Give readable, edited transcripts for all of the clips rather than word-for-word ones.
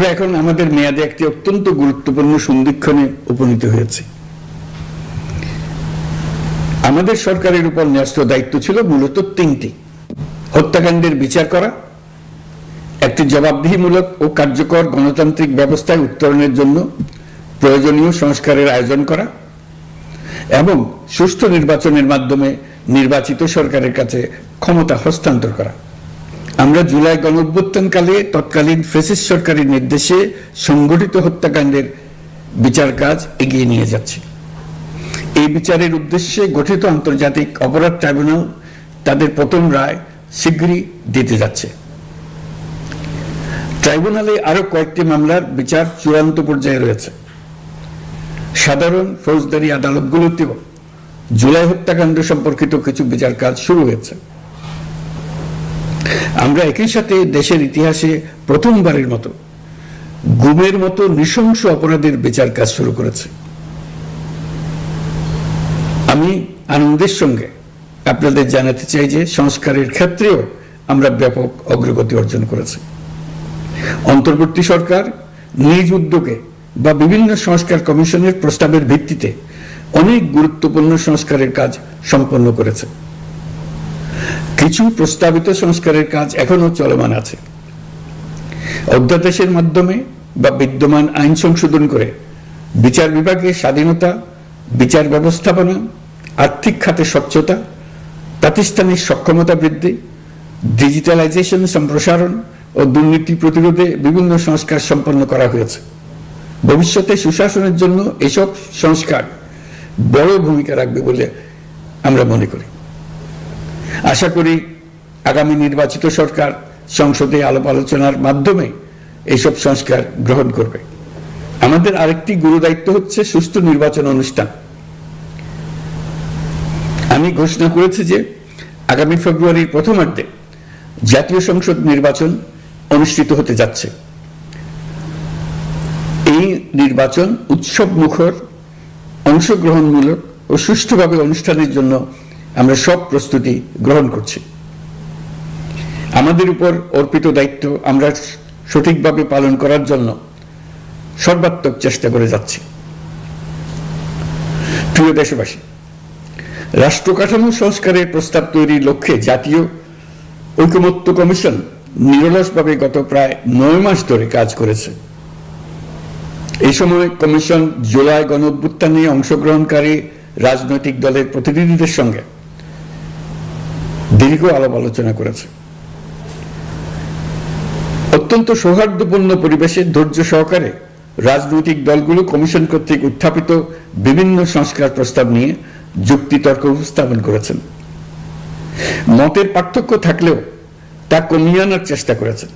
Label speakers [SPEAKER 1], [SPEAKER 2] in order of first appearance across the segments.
[SPEAKER 1] আমরা এখন আমাদের মেয়াদে একটি অত্যন্ত গুরুত্বপূর্ণ সন্ধিক্ষণে উপনীত হয়েছি। আমাদের সরকারের উপর ন্যস্ত দায়িত্ব ছিল মূলত তিনটি: হত্যাকাণ্ডের বিচার করা, একটি জবাবদিহিমূলক ও কার্যকর গণতান্ত্রিক ব্যবস্থায় উত্তরণের জন্য প্রয়োজনীয় সংস্কারের আয়োজন করা এবং সুষ্ঠু নির্বাচনের মাধ্যমে নির্বাচিত সরকারের কাছে ক্ষমতা হস্তান্তর করা। আমরা জুলাই গণঅভ্যুত্থানকালে তৎকালীন ফ্যাসিস্ট সরকারের নির্দেশে সংগঠিত হত্যাকাণ্ডের বিচার কাজ এগিয়ে নিয়ে যাচ্ছি। এই বিচারের উদ্দেশ্যে গঠিত আন্তর্জাতিক অপরাধ ট্রাইব্যুনাল তাদের প্রথম রায় শীঘ্রই দিতে যাচ্ছে। ট্রাইব্যুনালে আরো কয়েকটি মামলার বিচার চূড়ান্ত পর্যায়ে রয়েছে। সাধারণ ফৌজদারি আদালতগুলোতেও জুলাই হত্যাকাণ্ড সম্পর্কিত কিছু বিচার কাজ শুরু হয়েছে। আমরা একই সাথে দেশের ইতিহাসে প্রথমবারের মতো গুমের মতো নৃশংস অপরাধের বিচার কাজ শুরু করেছি। আমি আনন্দের সঙ্গে আপনাদের জানাতে চাই যে সংস্কারের ক্ষেত্রেও আমরা ব্যাপক অগ্রগতি অর্জন করেছি। অন্তর্বর্তী সরকার নিজ উদ্যোগে বা বিভিন্ন সংস্কার কমিশনের প্রস্তাবের ভিত্তিতে অনেক গুরুত্বপূর্ণ সংস্কারের কাজ সম্পন্ন করেছে। কিছু প্রস্তাবিত সংস্কারের কাজ এখনো চলমান আছে। অধ্যাদেশের মাধ্যমে বা বিদ্যমান আইন সংশোধন করে বিচার বিভাগের স্বাধীনতা, বিচার ব্যবস্থাপনা, আর্থিক খাতে স্বচ্ছতা, প্রাতিষ্ঠানিক সক্ষমতা বৃদ্ধি, ডিজিটালাইজেশন সম্প্রসারণ ও দুর্নীতি প্রতিরোধে বিভিন্ন সংস্কার সম্পন্ন করা হয়েছে। ভবিষ্যতে সুশাসনের জন্য এসব সংস্কার বড় ভূমিকা রাখবে বলে আমরা মনে করি। আশা করি আগামী নির্বাচিত সরকার সংসদে আলাপ আলোচনার মাধ্যমে এইসব সংস্কার গ্রহণ করবে। আমাদের আরেকটি গুরু দায়িত্ব হচ্ছে সুষ্ঠু নির্বাচন অনুষ্ঠান। আমি ঘোষণা করেছি যে আগামী ফেব্রুয়ারির প্রথমার্ধে জাতীয় সংসদ নির্বাচন অনুষ্ঠিত হতে যাচ্ছে। এই নির্বাচন উৎসব মুখর, অংশগ্রহণমূলক ও সুষ্ঠুভাবে অনুষ্ঠানের জন্য আমরা সব প্রস্তুতি গ্রহণ করছি। আমাদের উপর অর্পিত দায়িত্ব আমরা সঠিকভাবে পালন করার জন্য সর্বাত্মক চেষ্টা করে যাচ্ছি। প্রিয় দেশবাসী, রাষ্ট্র কাঠামো সংস্কারের প্রস্তাব তৈরির লক্ষ্যে জাতীয় ঐকমত্য কমিশন নিরলসভাবে গত প্রায় 9 মাস ধরে কাজ করেছে। এই সময় কমিশন জুলাই গণঅভ্যুত্থানে অংশগ্রহণকারী রাজনৈতিক দলের প্রতিনিধিদের সঙ্গে দীর্ঘ আলাপ আলোচনা করেছে। অত্যন্ত সৌহার্দ্যপূর্ণ পরিবেশে ধৈর্য সহকারে রাজনৈতিক দলগুলো কমিশন কর্তৃক উত্থাপিত বিভিন্ন সংস্কার প্রস্তাব নিয়ে যুক্তিতর্ক উপস্থাপন করেছেন। মতের পার্থক্য থাকলেও তা কমিয়ে আনার চেষ্টা করেছেন।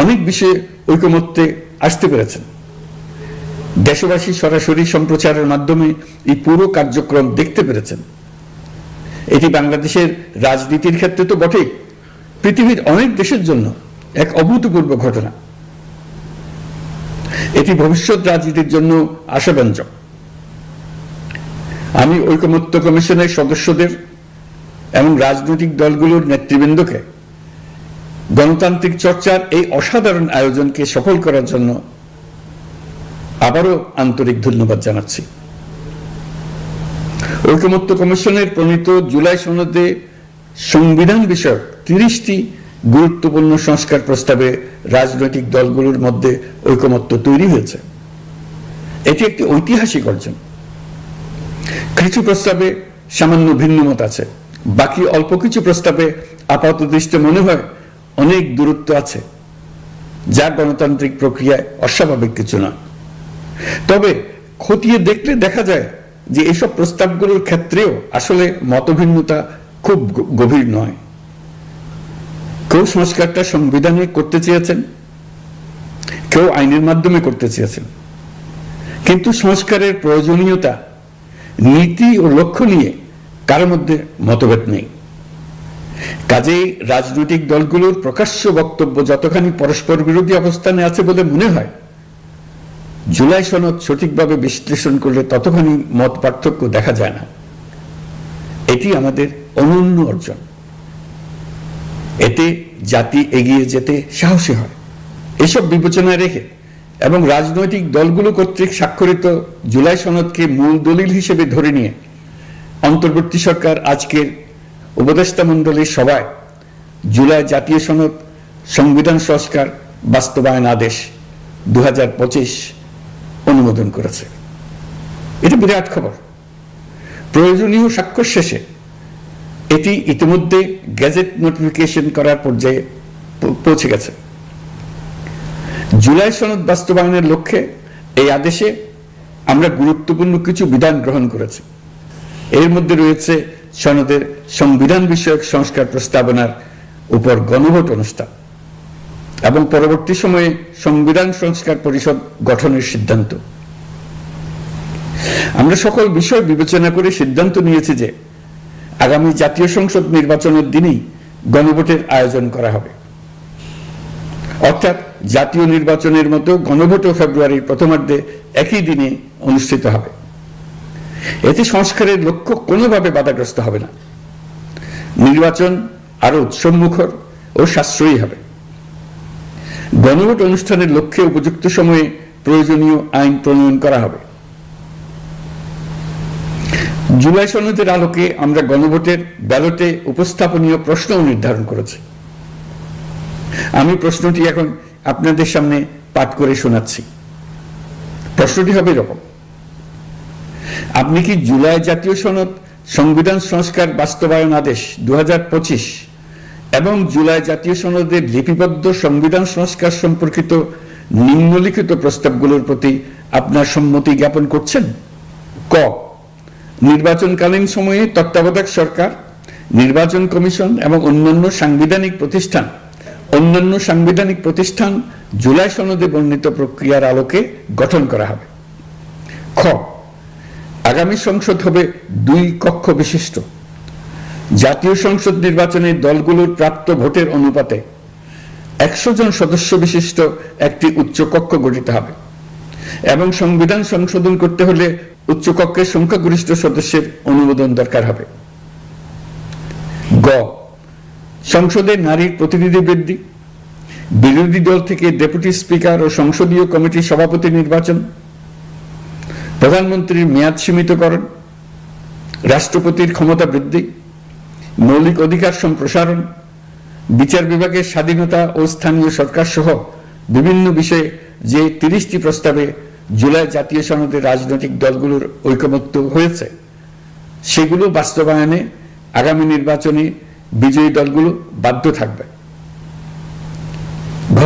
[SPEAKER 1] অনেক বিষয়ে ঐকমত্যে আসতে পেরেছেন। দেশবাসী সরাসরি সম্প্রচারের মাধ্যমে এই পুরো কার্যক্রম দেখতে পেরেছেন। এটি বাংলাদেশের রাজনীতির ক্ষেত্রে তো বটেই, পৃথিবীর অনেক দেশের জন্য এক অভূতপূর্ব ঘটনা। এটি ভবিষ্যৎ রাজনীতির জন্য আশাব্যঞ্জক। আমি ঐকমত্য কমিশনের সদস্যদের এবং রাজনৈতিক দলগুলোর নেতৃবৃন্দকে গণতান্ত্রিক চর্চার এই অসাধারণ আয়োজনকে সফল করার জন্য আবারও আন্তরিক ধন্যবাদ জানাচ্ছি। ঐকমত্য কমিশনের প্রণীত জুলাই সনদে সংবিধান বিষয়ক 30টি গুরুত্বপূর্ণ সংস্কার প্রস্তাবে রাজনৈতিক দলগুলোর মধ্যে ঐকমত্য তৈরি হয়েছে। এটি একটি ঐতিহাসিক অর্জন। কিছু প্রস্তাবে সামান্য ভিন্নমত আছে, বাকি অল্প কিছু প্রস্তাবে আপাতদৃষ্টে মনে হয় অনেক দূরত্ব আছে, যা গণতান্ত্রিক প্রক্রিয়ায় অস্বাভাবিক কিছু না। তবে খতিয়ে দেখলে দেখা যায় যে এসব প্রস্তাবগুলোর ক্ষেত্রেও আসলে মতভিন্নতা খুব গভীর নয়। কেউ সংস্কারটা সংবিধানে করতে চেয়েছেন, কেউ আইনের মাধ্যমে করতে চেয়েছেন, কিন্তু সংস্কারের প্রয়োজনীয়তা, নীতি ও লক্ষ্য নিয়ে কারোর মধ্যে মতভেদ নেই। কাজেই রাজনৈতিক দলগুলোর প্রকাশ্য বক্তব্য যতখানি পরস্পর বিরোধী অবস্থানে আছে বলে মনে হয়, জুলাই সনদ সঠিকভাবে বিশ্লেষণ করলে ততখানি মত পার্থক্য দেখা যায় না। এটি আমাদের অনন্য অর্জন। এতে জাতি এগিয়ে যেতে সাহসী হয় এসব বিবেচনায় রেখে এবং রাজনৈতিক দলগুলো কর্তৃক স্বাক্ষরিত জুলাই সনদকে মূল দলিল হিসেবে ধরে নিয়ে অন্তর্বর্তী সরকার আজকের উপদেষ্টা মণ্ডলীর সভায় জুলাই জাতীয় সনদ সংবিধান সংস্কার বাস্তবায়ন আদেশ 2025 অনুমোদন করেছে। এটা বিরাট খবর। প্রয়োজনীয় স্বাক্ষর শেষে এটি ইতিমধ্যে গেজেট নোটিফিকেশন করার পর্যায়ে পৌঁছে গেছে। জুলাই সনদ বাস্তবায়নের লক্ষ্যে এই আদেশে আমরা গুরুত্বপূর্ণ কিছু বিধান গ্রহণ করেছি। এর মধ্যে রয়েছে সনদের সংবিধান বিষয়ক সংস্কার প্রস্তাবনার উপর গণভোট অনুষ্ঠান এবং পরবর্তী সময়ে সংবিধান সংস্কার পরিষদ গঠনের সিদ্ধান্ত। আমরা সকল বিষয় বিবেচনা করে সিদ্ধান্ত নিয়েছি যে আগামী জাতীয় সংসদ নির্বাচনের দিনই গণভোটের আয়োজন করা হবে, অর্থাৎ জাতীয় নির্বাচনের মতো গণভোটও ফেব্রুয়ারির প্রথমার্ধে একই দিনে অনুষ্ঠিত হবে। এতে সংস্কারের লক্ষ্য কোনোভাবে বাধাগ্রস্ত হবে না। নির্বাচন আরো উৎসবমুখর ও সাশ্রয়ী হবে। গণভোট অনুষ্ঠানের লক্ষ্যে উপযুক্ত সময়ে প্রয়োজনীয় আইন প্রণয়ন করা হবে। জুলাই সনদের আলোকে আমরা গণভোটের ব্যালটে উপস্থাপনীয় প্রশ্নও নির্ধারণ করেছি। আমি প্রশ্নটি এখন আপনাদের সামনে পাঠ করে শোনাচ্ছি। প্রশ্নটি হবে এরকম: আপনি কি জুলাই জাতীয় সনদ সংবিধান সংস্কার বাস্তবায়ন আদেশ 2025 এবং জুলাই জাতীয় সনদের লিপিবদ্ধ সংবিধান সংস্কার সম্পর্কিত নিম্নলিখিত প্রস্তাবগুলোর প্রতি আপনার সম্মতি জ্ঞাপন করছেন? ক, নির্বাচনকালীন সময়ে তত্ত্বাবধায়ক সরকার, নির্বাচন কমিশন এবং অন্যান্য সাংবিধানিক প্রতিষ্ঠান জুলাই সনদে বর্ণিত প্রক্রিয়ার আলোকে গঠন করা হবে। খ, আগামী সংসদ হবে 2 কক্ষ বিশিষ্ট। জাতীয় সংসদ নির্বাচনে দলগুলোর প্রাপ্ত ভোটের অনুপাতে 100 জন সদস্য বিশিষ্ট একটি উচ্চকক্ষ গঠিত হবে এবং সংবিধান সংশোধন করতে হলে উচ্চকক্ষের সংখ্যাগরিষ্ঠ সদস্যের অনুমোদন দরকার হবে। গ, সংসদে নারীর প্রতিনিধি বৃদ্ধি, বিরোধী দল থেকে ডেপুটি স্পিকার ও সংসদীয় কমিটির সভাপতি নির্বাচন, প্রধানমন্ত্রীর মেয়াদ সীমিতকরণ, রাষ্ট্রপতির ক্ষমতা বৃদ্ধি, মৌলিক অধিকার সম্প্রসারণ, বিচার বিভাগের স্বাধীনতা ও স্থানীয় সরকার সহ বিভিন্ন বিষয়ে যে 30টি প্রস্তাবে জুলাই জাতীয় সনদে রাজনৈতিক দলগুলোর ঐকমত্য হয়েছে সেগুলো বাস্তবায়নে আগামী নির্বাচনে বিজয়ী দলগুলো বাধ্য থাকবে। ঘ,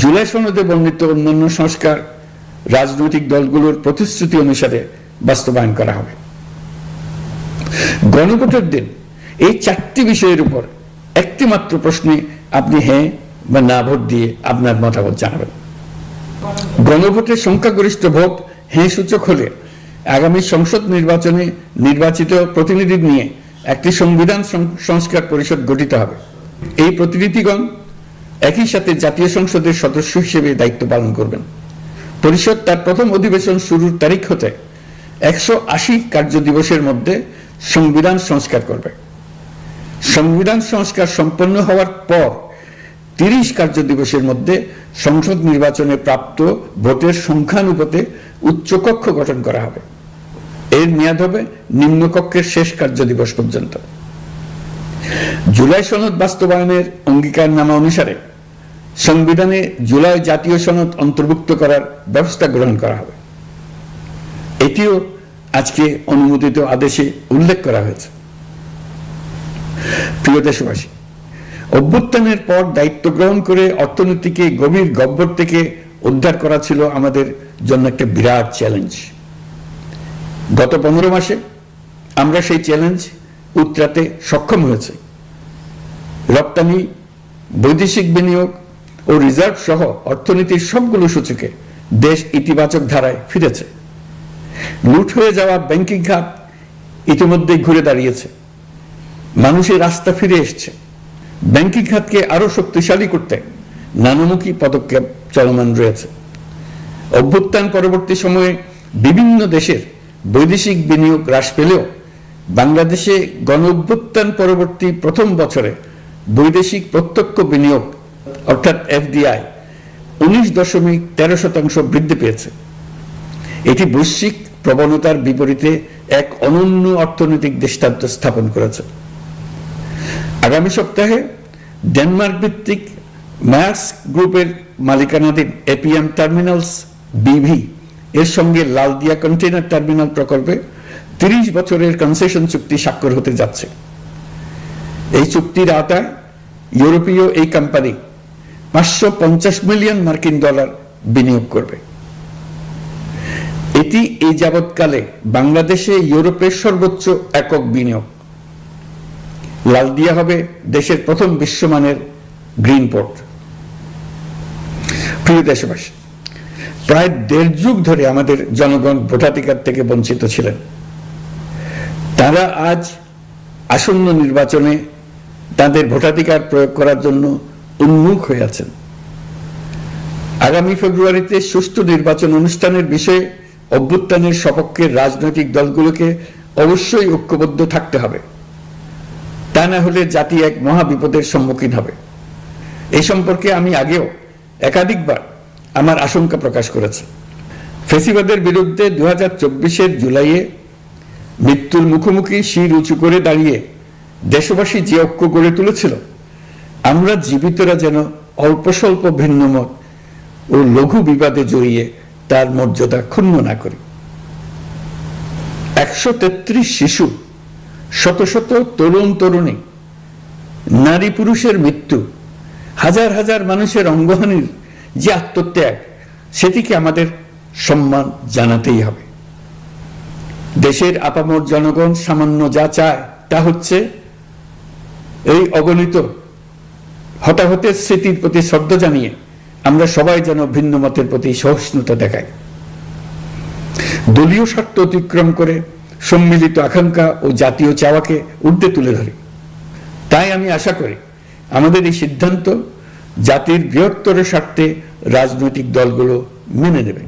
[SPEAKER 1] জুলাই সনদে বর্ণিত অন্যান্য সংস্কার রাজনৈতিক দলগুলোর প্রতিশ্রুতি অনুসারে বাস্তবায়ন করা হবে। গণভোটের দিন এই 4টি বিষয়ের উপর একটি মাত্র প্রশ্নে আপনি হ্যাঁ বা না ভোট দিয়ে আপনার মতামত জানাবেন। গণভোটের সংখ্যাগরিষ্ঠ ভোট হ্যাঁ সূচক হলে আগামী সংসদ নির্বাচনে নির্বাচিত প্রতিনিধি নিয়ে একটি সংবিধান সংস্কার পরিষদ গঠিত হবে। এই প্রতিনিধিগণ একই সাথে জাতীয় সংসদের সদস্য হিসেবে দায়িত্ব পালন করবেন। পরিষদ তার প্রথম অধিবেশন শুরুর তারিখ হতে 180 কার্যদিবসের মধ্যে সংবিধান সংস্কার করবে। সংবিধান সংস্কার সম্পন্ন হওয়ার পর 30 কার্যদিবসের মধ্যে সংসদ নির্বাচনে প্রাপ্ত ভোটের সংখ্যানুপাতে উচ্চকক্ষ গঠন করা হবে। এর মেয়াদ হবে নিম্নকক্ষের শেষ কার্যদিবস পর্যন্ত। জুলাই সনদ বাস্তবায়নের অঙ্গীকারনামা অনুসারে সংবিধানে জুলাই জাতীয় সনদ অন্তর্ভুক্ত করার ব্যবস্থা গ্রহণ করা হবে। এটিও আজকে অনুমোদিত আদেশে উল্লেখ করা হয়েছে। প্রিয় দেশবাসী, অভ্যুত্থানের পর দায়িত্ব গ্রহণ করে অর্থনীতিকে গভীর গহ্বর থেকে উদ্ধার করা ছিল আমাদের জন্য একটা বিরাট চ্যালেঞ্জ। গত 15 মাসে আমরা সেই চ্যালেঞ্জ উতরাতে সক্ষম হয়েছে। রপ্তানি, বৈদেশিক বিনিয়োগ ও রিজার্ভ সহ অর্থনীতির সবগুলো সূচকে দেশ ইতিবাচক ধারায় ফিরেছে। লুট হয়ে যাওয়া ব্যাংকিং খাত ইতিমধ্যে ঘুরে দাঁড়িয়েছে। মানুষের আস্থা ফিরে এসছে। ব্যাংকিং খাতকে আরো শক্তিশালী করতে নানামুখী পদক্ষেপ চলমান রয়েছে। অভ্যুত্থান পরবর্তী সময়ে বিভিন্ন দেশের বৈদেশিক বিনিয়োগ হ্রাস পেলেও বাংলাদেশে গণঅভ্যুত্থান পরবর্তী প্রথম বছরে বৈদেশিক প্রত্যক্ষ বিনিয়োগ অর্থাৎ FDI 19.13% বৃদ্ধি পেয়েছে। এটি বৈশ্বিক প্রবণতার বিপরীতে এক অনন্য অর্থনৈতিক দৃষ্টান্ত স্থাপন করেছে। আগামী সপ্তাহে ডেনমার্ক ভিত্তিক মায়ার্স গ্রুপের মালিকানাধীন এপিএম টার্মিনালস বিভি এর সঙ্গে লালদিয়া কন্টেইনার টার্মিনাল প্রকল্পে 30 বছরের কনসেশন চুক্তি স্বাক্ষর হতে যাচ্ছে। এই চুক্তির আওতায় ইউরোপীয় এই কোম্পানি $550 মিলিয়ন বিনিয়োগ করবে। এটি এই যাবৎকালে বাংলাদেশে ইউরোপের সর্বোচ্চ একক বিনিয়োগ। লালদিয়া হবে দেশের প্রথম বিশ্বমানের গ্রিন পোর্ট। প্রিয় দেশবাসী, প্রায় 1.5 যুগ ধরে আমাদের জনগণ ভোটাধিকার থেকে বঞ্চিত ছিলেন। তারা আজ আসন্ন নির্বাচনে তাদের ভোটাধিকার প্রয়োগ করার জন্য উন্মুখ হয়ে আছেন। আগামী ফেব্রুয়ারিতে সুষ্ঠু নির্বাচন অনুষ্ঠানের বিষয়ে অভ্যুত্থানের সপক্ষে রাজনৈতিক দলগুলোকে অবশ্যই ঐক্যবদ্ধ থাকতে হবে। তা না হলে জাতি এক মহা বিপদের সম্মুখীন হবে। এই সম্পর্কে আমি আগেও একাধিকবার আমার আশঙ্কা প্রকাশ করেছি। ফ্যাসিবাদের বিরুদ্ধে 2024-এর জুলাইয়ে মৃত্যুর মুখোমুখি শির উঁচু করে দাঁড়িয়ে দেশবাসী যে ঐক্য গড়ে তুলেছিল, আমরা জীবিতরা যেন অল্প স্বল্প ভিন্নমত ও লঘু বিবাদে জড়িয়ে তার মর্যাদা ক্ষুণ্ণ না করি। 133 শিশু, শত শত তরুণ তরুণী, নারী পুরুষের মৃত্যু, হাজার হাজার মানুষের অঙ্গহানির যে আত্মত্যাগ, সেটিকে আমাদের সম্মান জানাতেই হবে। দেশের আপামর জনগণ সামান্য যা চায় তা হচ্ছে এই অগণিত হতাহতের স্মৃতির প্রতি শ্রদ্ধা জানিয়ে আমরা সবাই যেন ভিন্ন মতের প্রতি সহিষ্ণুতা দেখাই, দলীয় স্বার্থ অতিক্রম করে সম্মিলিত আকাঙ্ক্ষা ও জাতীয় চাওয়াকে ঊর্ধ্বে তুলে ধরি। তাই আমি আশা করি আমাদের এই সিদ্ধান্ত জাতির বৃহত্তর স্বার্থে রাজনৈতিক দলগুলো মেনে নেবে।